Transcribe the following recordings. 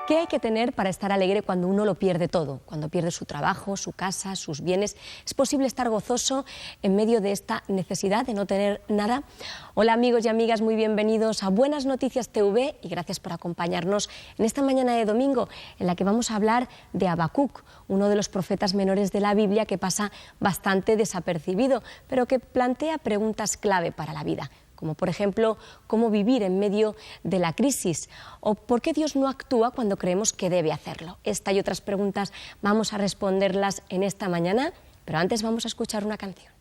¿Qué hay que tener para estar alegre cuando uno lo pierde todo? Cuando pierde su trabajo, su casa, sus bienes. ¿Es posible estar gozoso en medio de esta necesidad de no tener nada? Hola amigos y amigas, muy bienvenidos a Buenas Noticias TV y gracias por acompañarnos en esta mañana de domingo en la que vamos a hablar de Habacuc, uno de los profetas menores de la Biblia que pasa bastante desapercibido, pero que plantea preguntas clave para la vida, como por ejemplo, cómo vivir en medio de la crisis o por qué Dios no actúa cuando creemos que debe hacerlo. Esta y otras preguntas vamos a responderlas en esta mañana, pero antes vamos a escuchar una canción.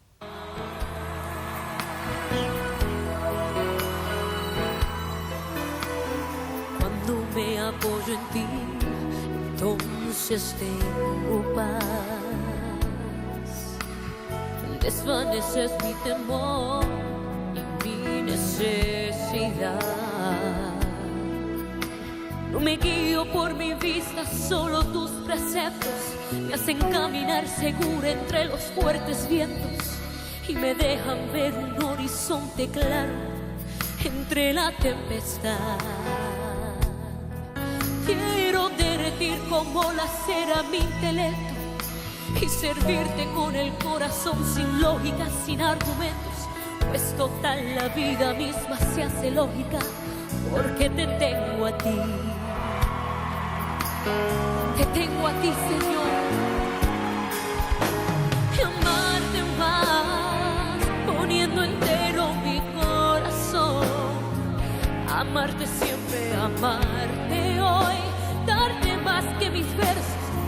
Cuando me apoyo en ti, entonces tengo paz. Desvaneces mi temor, necesidad. No me guío por mi vista, solo tus preceptos me hacen caminar segura entre los fuertes vientos y me dejan ver un horizonte claro entre la tempestad. Quiero derretir como la cera mi intelecto y servirte con el corazón sin lógica, sin argumentos. Pues total la vida misma se hace lógica porque te tengo a ti. Te tengo a ti, Señor. Y amarte más, poniendo entero mi corazón. Amarte siempre, amarte hoy. Darte más que mis versos,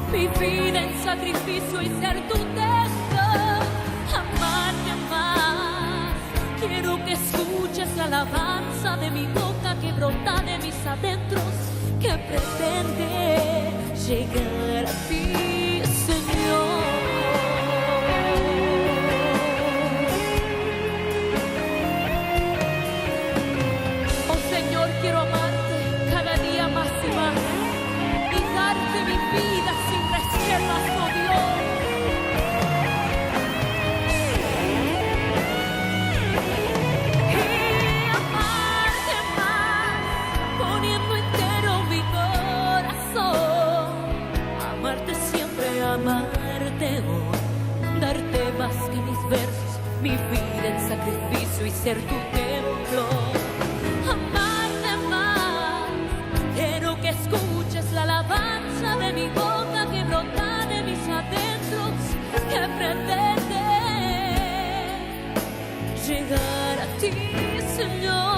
mi vida en sacrificio y ser tu templo. Amarte más. Quiero que escuches la alabanza de mi boca que brota de mis adentros, que pretende llegar a ti, Señor. Oh Señor, quiero amarte cada día más y más y darte mi vida sin reservas, oh Dios. Amarte hoy, darte más que mis versos, mi vida en sacrificio y ser tu templo. Amarte más, quiero que escuches la alabanza de mi boca que brota de mis adentros, que pretende llegar a ti, Señor.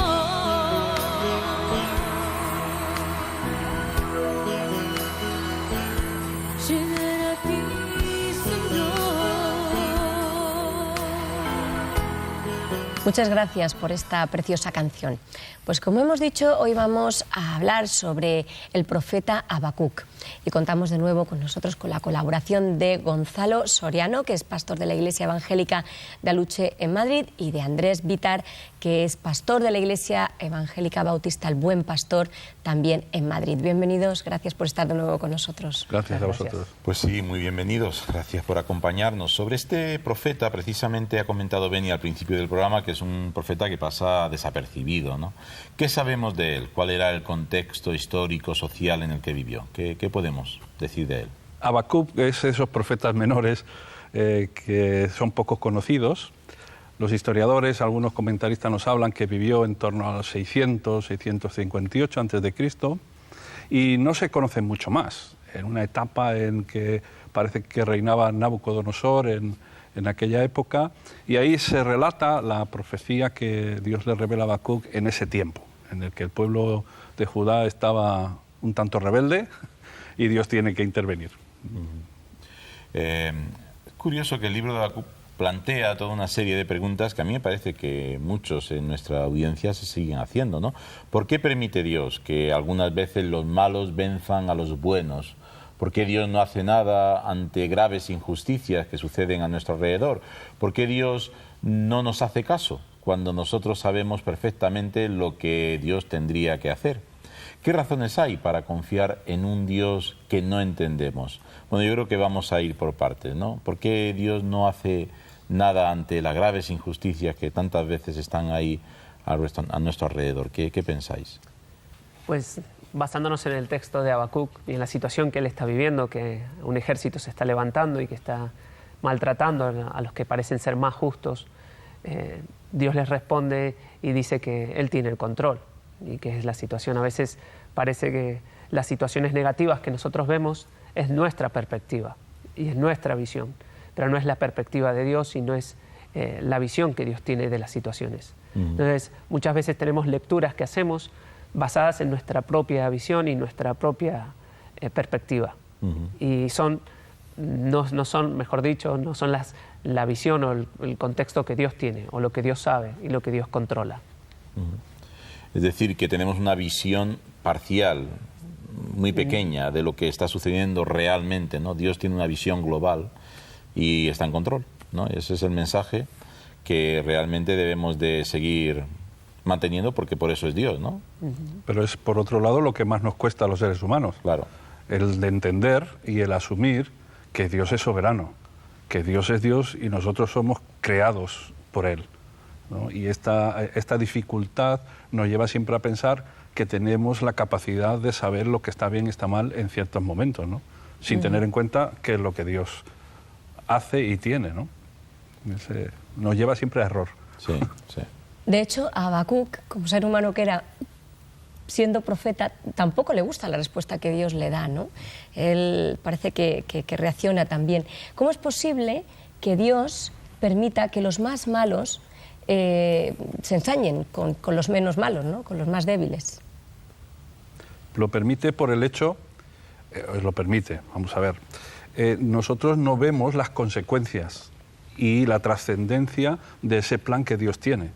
Muchas gracias por esta preciosa canción. Pues como hemos dicho, hoy vamos a hablar sobre el profeta Habacuc. Y contamos de nuevo con nosotros con la colaboración de Gonzalo Soriano, que es pastor de la Iglesia Evangélica de Aluche en Madrid, y de Andrés Vitar, que es pastor de la Iglesia Evangélica Bautista El Buen Pastor, también en Madrid. Bienvenidos, gracias por estar de nuevo con nosotros. Gracias a vosotros. Pues sí, muy bienvenidos, gracias por acompañarnos. Sobre este profeta, precisamente ha comentado Beni al principio del programa que es un profeta que pasa desapercibido, ¿no? ¿Qué sabemos de él? ¿Cuál era el contexto histórico, social en el que vivió? ¿Qué podemos decir de él? Habacuc es esos profetas menores que son pocos conocidos. Los historiadores, algunos comentaristas nos hablan que vivió en torno a los 600, 658 a.C. y no se conoce mucho más. En una etapa en que parece que reinaba Nabucodonosor en aquella época, y ahí se relata la profecía que Dios le revela a Habacuc en ese tiempo, en el que el pueblo de Judá estaba un tanto rebelde y Dios tiene que intervenir. Es curioso que el libro de Habacuc plantea toda una serie de preguntas que a mí me parece que muchos en nuestra audiencia se siguen haciendo, ¿no? ¿Por qué permite Dios que algunas veces los malos venzan a los buenos? ¿Por qué Dios no hace nada ante graves injusticias que suceden a nuestro alrededor? ¿Por qué Dios no nos hace caso? cuando nosotros sabemos perfectamente lo que Dios tendría que hacer? ¿Qué razones hay para confiar en un Dios que no entendemos? Bueno, yo creo que vamos a ir por partes, ¿no? ¿Por qué Dios no hace nada ante las graves injusticias que tantas veces están ahí a nuestro alrededor? ¿Qué pensáis? Pues basándonos en el texto de Habacuc y en la situación que él está viviendo, que un ejército se está levantando y que está maltratando a los que parecen ser más justos, Dios les responde y dice que Él tiene el control y que es la situación. A veces parece que las situaciones negativas que nosotros vemos es nuestra perspectiva y es nuestra visión, pero no es la perspectiva de Dios y no es la visión que Dios tiene de las situaciones. Entonces, muchas veces tenemos lecturas que hacemos basadas en nuestra propia visión y nuestra propia perspectiva. Y no son, mejor dicho, no son la visión o el contexto que Dios tiene, o lo que Dios sabe y lo que Dios controla. Es decir, que tenemos una visión parcial, muy pequeña, de lo que está sucediendo realmente, ¿no? Dios tiene una visión global y está en control, ¿no? Ese es el mensaje que realmente debemos de seguir manteniendo, porque por eso es Dios, ¿no? Pero es, por otro lado, lo que más nos cuesta a los seres humanos. Claro. El de entender y el asumir que Dios es soberano, que Dios es Dios y nosotros somos creados por Él, ¿no? Y esta dificultad nos lleva siempre a pensar que tenemos la capacidad de saber lo que está bien y está mal en ciertos momentos, ¿no? Sin tener en cuenta que es lo que Dios hace y tiene, ¿no? Nos lleva siempre a error. Sí, sí. De hecho, a Habacuc, como ser humano que era, siendo profeta, tampoco le gusta la respuesta que Dios le da, ¿no? Él parece que reacciona también. ¿Cómo es posible que Dios permita que los más malos se ensañen con los menos malos, ¿no? Con los más débiles? Lo permite por el hecho, vamos a ver, nosotros no vemos las consecuencias y la trascendencia de ese plan que Dios tiene.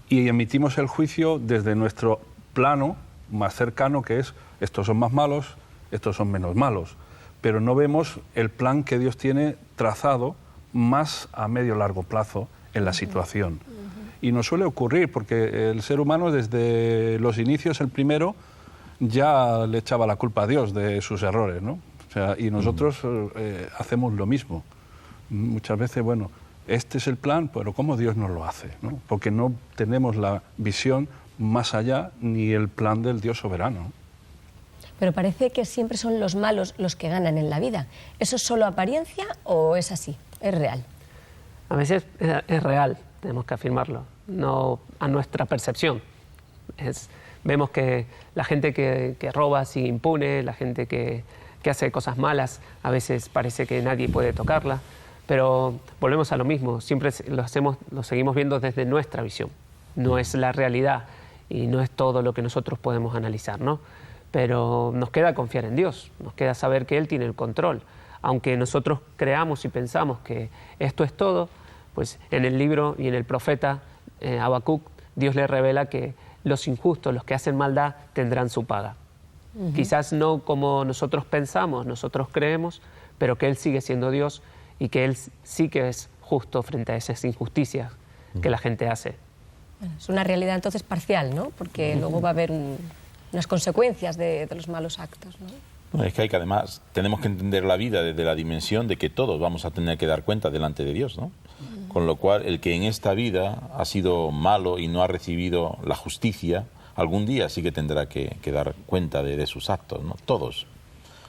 Y emitimos el juicio desde nuestro plano más cercano, que es estos son más malos, estos son menos malos. Pero no vemos el plan que Dios tiene trazado más a medio largo plazo en la situación. Y nos suele ocurrir, porque el ser humano desde los inicios, el primero, ya le echaba la culpa a Dios de sus errores, ¿no? O sea, y nosotros hacemos lo mismo. Muchas veces, bueno, este es el plan, pero ¿cómo Dios nos lo hace?, ¿no? Porque no tenemos la visión más allá ni el plan del Dios soberano. Pero parece que siempre son los malos los que ganan en la vida. ¿Eso es solo apariencia o es así? ¿Es real? A veces es real, tenemos que afirmarlo, no a nuestra percepción. Vemos que la gente que roba sigue impune, la gente que hace cosas malas, a veces parece que nadie puede tocarla, pero volvemos a lo mismo, siempre lo seguimos viendo desde nuestra visión. No es la realidad y no es todo lo que nosotros podemos analizar, ¿no? Pero nos queda confiar en Dios, nos queda saber que Él tiene el control. Aunque nosotros creamos y pensamos que esto es todo, pues en el libro y en el profeta Habacuc, Dios le revela que los injustos, los que hacen maldad, tendrán su paga. Quizás no como nosotros pensamos, nosotros creemos, pero que Él sigue siendo Dios y que Él sí que es justo frente a esas injusticias que la gente hace. Bueno, es una realidad entonces parcial, ¿no? Porque luego va a haber unas consecuencias de los malos actos, ¿no? No, es que además tenemos que entender la vida desde la dimensión de que todos vamos a tener que dar cuenta delante de Dios, ¿no? Con lo cual, el que en esta vida ha sido malo y no ha recibido la justicia, algún día sí que tendrá que dar cuenta de sus actos, ¿no? Todos.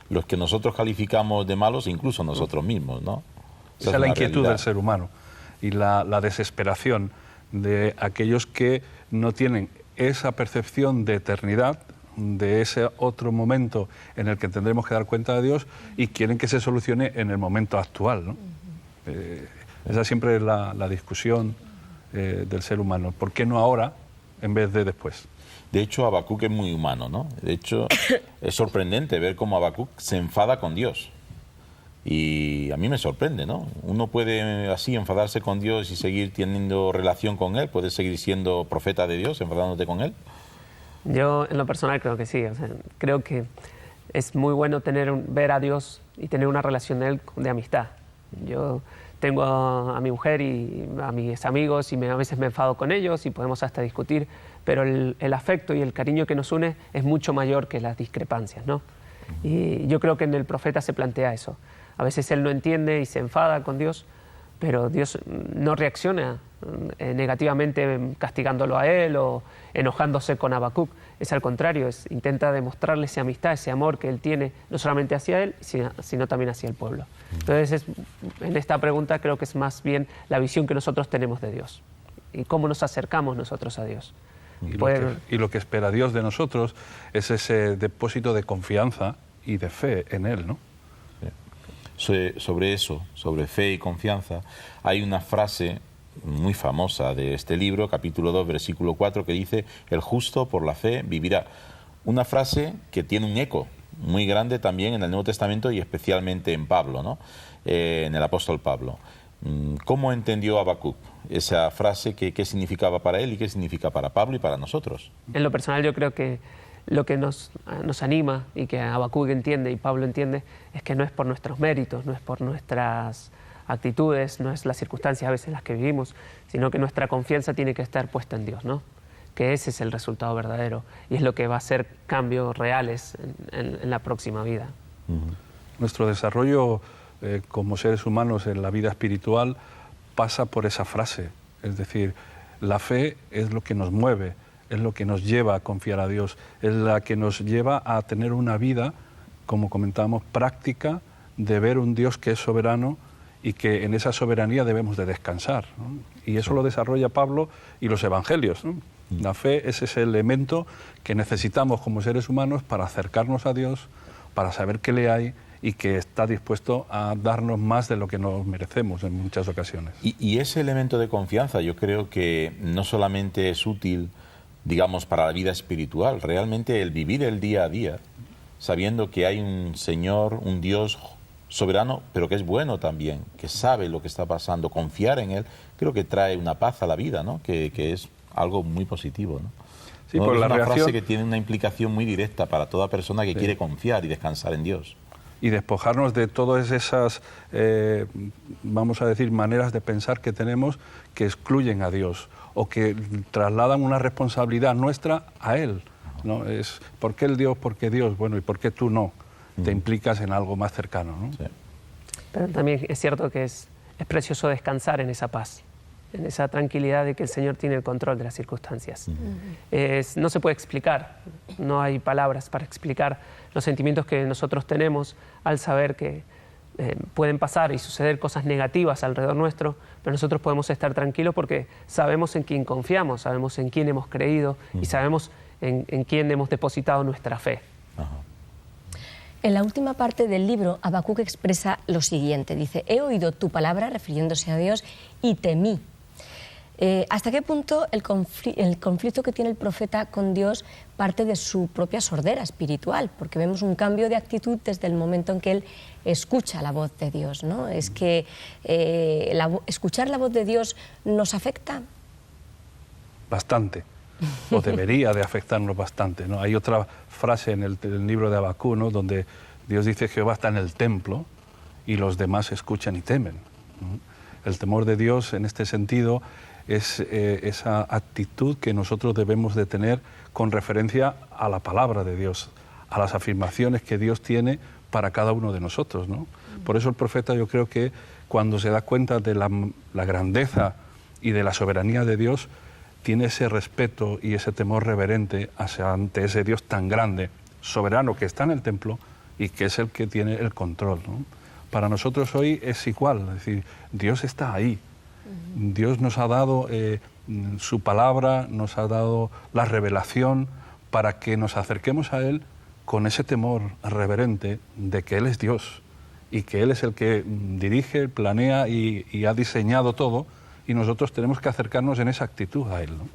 Los que nosotros calificamos de malos, incluso nosotros mismos, ¿no? Esa es la inquietud del ser humano y la desesperación de aquellos que no tienen esa percepción de eternidad, de ese otro momento en el que tendremos que dar cuenta de Dios y quieren que se solucione en el momento actual, ¿no? Esa siempre es la discusión del ser humano. ¿Por qué no ahora en vez de después? De hecho, Habacuc es muy humano, ¿no? De hecho, es sorprendente ver cómo Habacuc se enfada con Dios. Y a mí me sorprende, ¿no? Uno puede así enfadarse con Dios y seguir teniendo relación con Él. ¿Puedes seguir siendo profeta de Dios enfadándote con Él? Yo, en lo personal, creo que sí. O sea, creo que es muy bueno ver a Dios y tener una relación de Él de amistad. Yo tengo a mi mujer y a mis amigos y a veces me enfado con ellos y podemos hasta discutir, pero el afecto y el cariño que nos une es mucho mayor que las discrepancias, ¿no? Y yo creo que en el profeta se plantea eso. A veces él no entiende y se enfada con Dios, pero Dios no reacciona negativamente castigándolo a él o enojándose con Habacuc. Es al contrario, intenta demostrarle esa amistad, ese amor que él tiene, no solamente hacia él, sino también hacia el pueblo. Entonces, en esta pregunta creo que es más bien la visión que nosotros tenemos de Dios y cómo nos acercamos nosotros a Dios. Y lo que espera Dios de nosotros es ese depósito de confianza y de fe en Él, ¿no? Sobre eso, sobre fe y confianza, hay una frase muy famosa de este libro, capítulo 2, versículo 4, que dice: el justo por la fe vivirá. Una frase que tiene un eco muy grande también en el Nuevo Testamento y especialmente en Pablo, ¿no? En el apóstol Pablo. ¿Cómo entendió Habacuc esa frase? ¿Qué significaba para él y qué significa para Pablo y para nosotros? En lo personal yo creo que lo que nos anima y que Habacuc entiende y Pablo entiende es que no es por nuestros méritos, no es por nuestras actitudes, no es las circunstancias a veces en las que vivimos, sino que nuestra confianza tiene que estar puesta en Dios, ¿no? Que ese es el resultado verdadero y es lo que va a hacer cambios reales en la próxima vida. Nuestro desarrollo como seres humanos en la vida espiritual pasa por esa frase, es decir, la fe es lo que nos mueve, es lo que nos lleva a confiar a Dios, es la que nos lleva a tener una vida, como comentábamos, práctica, de ver un Dios que es soberano y que en esa soberanía debemos de descansar, ¿no? Y eso lo desarrolla Pablo y los evangelios, ¿no? La fe es ese elemento que necesitamos como seres humanos para acercarnos a Dios, para saber qué le hay y que está dispuesto a darnos más de lo que nos merecemos en muchas ocasiones. Y ese elemento de confianza yo creo que no solamente es útil, digamos, para la vida espiritual, realmente el vivir el día a día, sabiendo que hay un Señor, un Dios soberano, pero que es bueno también, que sabe lo que está pasando, confiar en Él, creo que trae una paz a la vida, ¿no? Que es algo muy positivo, ¿no? Sí, ¿no? por Es la una reacción... frase que tiene una implicación muy directa para toda persona que quiere confiar y descansar en Dios. Y despojarnos de todas esas, vamos a decir, maneras de pensar que tenemos que excluyen a Dios o que trasladan una responsabilidad nuestra a Él, ¿no? Es ¿por qué el Dios? ¿Por qué Dios? Bueno, ¿y por qué tú no? Te implicas en algo más cercano, ¿no? Sí. Pero también es cierto que es precioso descansar en esa paz, en esa tranquilidad de que el Señor tiene el control de las circunstancias. No se puede explicar, no hay palabras para explicar los sentimientos que nosotros tenemos al saber que pueden pasar y suceder cosas negativas alrededor nuestro, pero nosotros podemos estar tranquilos porque sabemos en quién confiamos, sabemos en quién hemos creído y sabemos en quién hemos depositado nuestra fe. Ajá. En la última parte del libro, Habacuc expresa lo siguiente. Dice: he oído tu palabra, refiriéndose a Dios, y temí. ¿Hasta qué punto el conflicto que tiene el profeta con Dios parte de su propia sordera espiritual? Porque vemos un cambio de actitud desde el momento en que él escucha la voz de Dios, ¿no? Es que escuchar la voz de Dios nos afecta. Bastante, o debería de afectarnos bastante, ¿no? Hay otra frase en el libro de Habacuc, ¿no?, donde Dios dice: Jehová está en el templo y los demás escuchan y temen, ¿no? El temor de Dios en este sentido es esa actitud que nosotros debemos de tener con referencia a la palabra de Dios, a las afirmaciones que Dios tiene para cada uno de nosotros, ¿no? Por eso el profeta, yo creo que cuando se da cuenta de la grandeza y de la soberanía de Dios, tiene ese respeto y ese temor reverente ante ese Dios tan grande, soberano, que está en el templo y que es el que tiene el control, ¿no? Para nosotros hoy es igual, es decir, Dios está ahí. Dios nos ha dado su palabra, nos ha dado la revelación para que nos acerquemos a Él con ese temor reverente de que Él es Dios y que Él es el que dirige, planea y ha diseñado todo, y nosotros tenemos que acercarnos en esa actitud a Él, ¿no?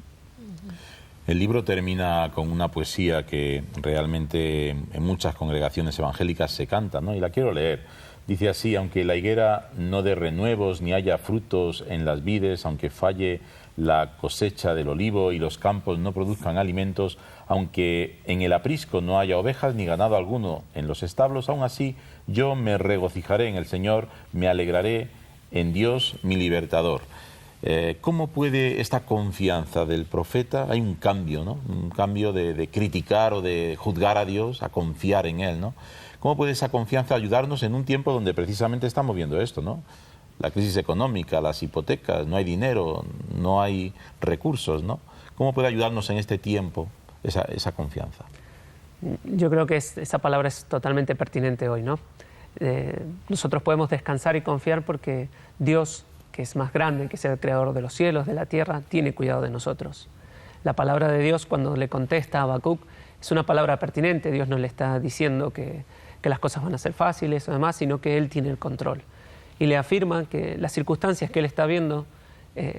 El libro termina con una poesía que realmente en muchas congregaciones evangélicas se canta, ¿no? Y la quiero leer. Dice así: aunque la higuera no dé renuevos, ni haya frutos en las vides, aunque falle la cosecha del olivo y los campos no produzcan alimentos, aunque en el aprisco no haya ovejas ni ganado alguno en los establos, aún así yo me regocijaré en el Señor, me alegraré en Dios mi libertador. ¿Cómo puede esta confianza del profeta, hay un cambio, ¿no? Un cambio de criticar o de juzgar a Dios a confiar en Él, ¿no? ¿Cómo puede esa confianza ayudarnos en un tiempo donde precisamente estamos viendo esto, ¿no? La crisis económica, las hipotecas, no hay dinero, no hay recursos, ¿no? ¿Cómo puede ayudarnos en este tiempo esa confianza? Yo creo que esa palabra es totalmente pertinente hoy, ¿no? Nosotros podemos descansar y confiar porque Dios, que es más grande, que es el creador de los cielos, de la tierra, tiene cuidado de nosotros. La palabra de Dios, cuando le contesta a Habacuc, es una palabra pertinente. Dios no le está diciendo que las cosas van a ser fáciles o demás, sino que Él tiene el control. Y le afirma que las circunstancias que Él está viendo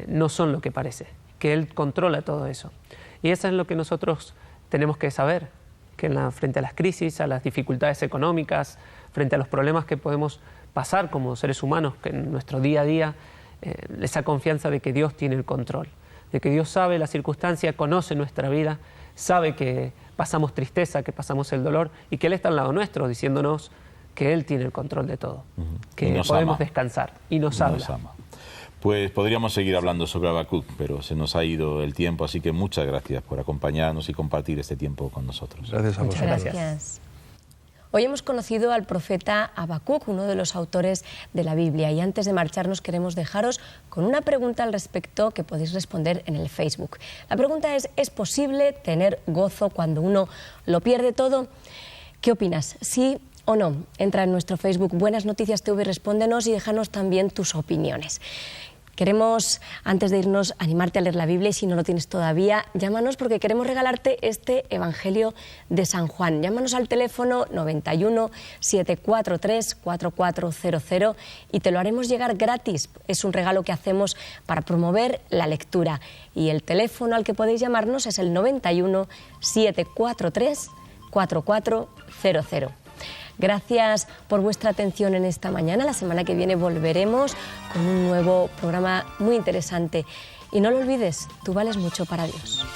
no son lo que parece, que Él controla todo eso. Y eso es lo que nosotros tenemos que saber, que frente a las crisis, a las dificultades económicas, frente a los problemas que podemos pasar como seres humanos, que en nuestro día a día, esa confianza de que Dios tiene el control, de que Dios sabe la circunstancia, conoce nuestra vida, sabe que pasamos tristeza, que pasamos el dolor y que Él está al lado nuestro diciéndonos que Él tiene el control de todo, que podemos descansar y nos habla. Pues podríamos seguir hablando sobre Habacuc, pero se nos ha ido el tiempo, así que muchas gracias por acompañarnos y compartir este tiempo con nosotros. Gracias a vosotros. Muchas gracias. Hoy hemos conocido al profeta Habacuc, uno de los autores de la Biblia, y antes de marcharnos queremos dejaros con una pregunta al respecto que podéis responder en el Facebook. La pregunta ¿es posible tener gozo cuando uno lo pierde todo? ¿Qué opinas? ¿Sí o no? Entra en nuestro Facebook Buenas Noticias TV, respóndenos y déjanos también tus opiniones. Queremos, antes de irnos, animarte a leer la Biblia y si no lo tienes todavía, llámanos porque queremos regalarte este Evangelio de San Juan. Llámanos al teléfono 91 743 4400 y te lo haremos llegar gratis. Es un regalo que hacemos para promover la lectura. Y el teléfono al que podéis llamarnos es el 91 743 4400. Gracias por vuestra atención en esta mañana. La semana que viene volveremos con un nuevo programa muy interesante. Y no lo olvides, tú vales mucho para Dios.